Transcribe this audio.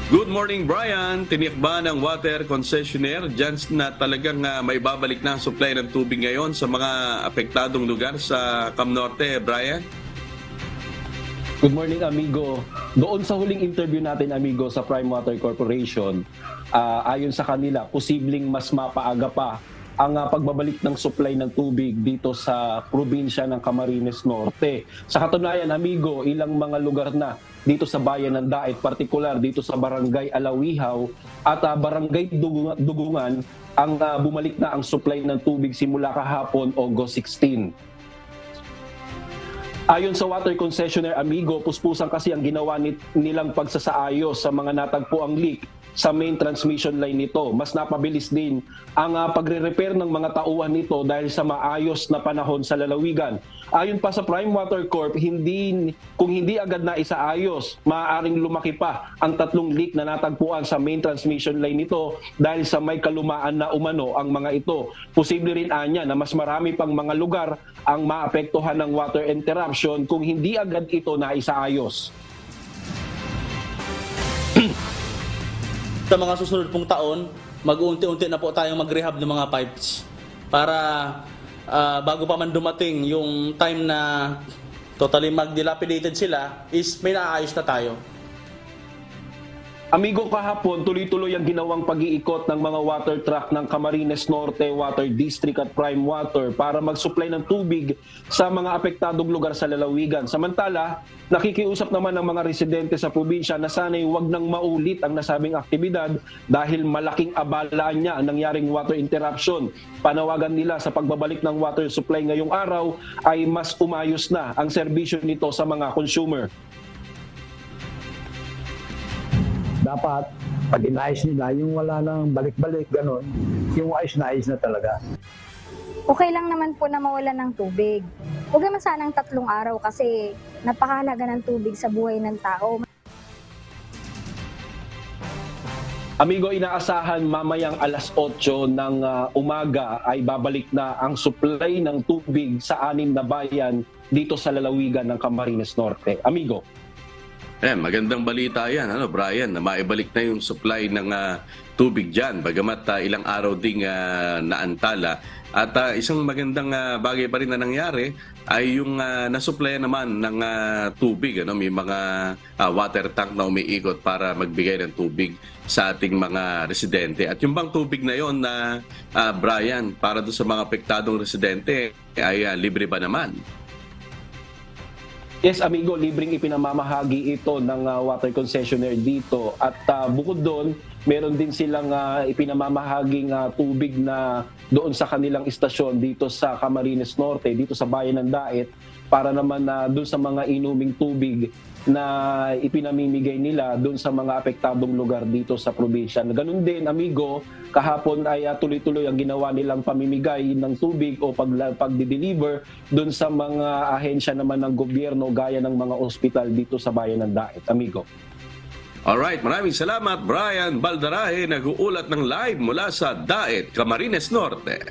Good morning, Brian. Tiniyak ba ng water concessionaire dyan na talagang may babalik na ang supply ng tubig ngayon sa mga apektadong lugar sa Cam Norte, Brian? Good morning, amigo. Doon sa huling interview natin, amigo, sa Prime Water Corporation, ayon sa kanila, posibleng mas mapaaga pa ang pagbabalik ng supply ng tubig dito sa probinsya ng Camarines Norte. Sa katunayan, amigo, ilang mga lugar na dito sa bayan ng Daet, partikular dito sa Barangay Alawihaw at Barangay Dugungan, ang bumalik na ang supply ng tubig simula kahapon, August 16. Ayon sa water concessionaire, amigo, puspusan kasi ang ginawa nilang pagsasaayos sa mga natagpuang leak sa main transmission line nito. Mas napabilis din ang pagre-repair ng mga tauhan nito dahil sa maayos na panahon sa lalawigan. Ayon pa sa Prime Water Corp, kung hindi agad na isaayos, maaaring lumaki pa ang 3 leak na natagpuan sa main transmission line nito dahil sa may kalumaan na umano ang mga ito. Posible rin anya na mas marami pang mga lugar ang maapektuhan ng water interruption kung hindi agad ito na isaayos. Sa mga susunod pong taon, mag-unti-unti na po tayong mag-rehab ng mga pipes para bago pa man dumating yung time na totally mag-dilapidated sila, is may naaayos na tayo. Amigo, kahapon tuloy-tuloy ang ginawang pag-iikot ng mga water truck ng Camarines Norte Water District at Prime Water para mag-supply ng tubig sa mga apektadong lugar sa lalawigan. Samantala, nakikiusap naman ng mga residente sa probinsya na sana'y huwag nang maulit ang nasabing aktibidad dahil malaking abalaan niya ang nangyaring water interruption. Panawagan nila sa pagbabalik ng water supply ngayong araw ay mas umayos na ang serbisyo nito sa mga consumer. Dapat, pag inayos nila, yung wala nang balik-balik, gano'n, yung ayos na ayos na talaga. Okay lang naman po na mawala ng tubig. Huwag naman sanang 3 araw kasi napakahalaga ng tubig sa buhay ng tao. Amigo, inaasahan mamayang alas 8 ng umaga ay babalik na ang supply ng tubig sa 6 na bayan dito sa lalawigan ng Camarines Norte. Amigo. Magandang balita yan, Brian, na maibalik na yung supply ng tubig dyan, bagamat ilang araw ding naantala. At isang magandang bagay pa rin na nangyari ay yung nasupplyan naman ng tubig. May mga water tank na umiikot para magbigay ng tubig sa ating mga residente. At yung bang tubig na yon na Brian, para doon sa mga apektadong residente, ay libre ba naman? Yes, amigo, libreng ipinamamahagi ito ng water concessionaire dito. At bukod doon, meron din silang ipinamamahaging tubig na doon sa kanilang istasyon dito sa Camarines Norte, dito sa bayan ng Daet, para naman doon sa mga inuming tubig na ipinamimigay nila doon sa mga apektadong lugar dito sa probinsya. Ganun din, amigo, kahapon ay tuloy-tuloy ang ginawa nilang pamimigay ng tubig o pag-deliver doon sa mga ahensya naman ng gobyerno gaya ng mga ospital dito sa bayan ng Daet, amigo. Alright, maraming salamat, Brian Baldarahe, nag-uulat ng live mula sa Daet, Camarines Norte.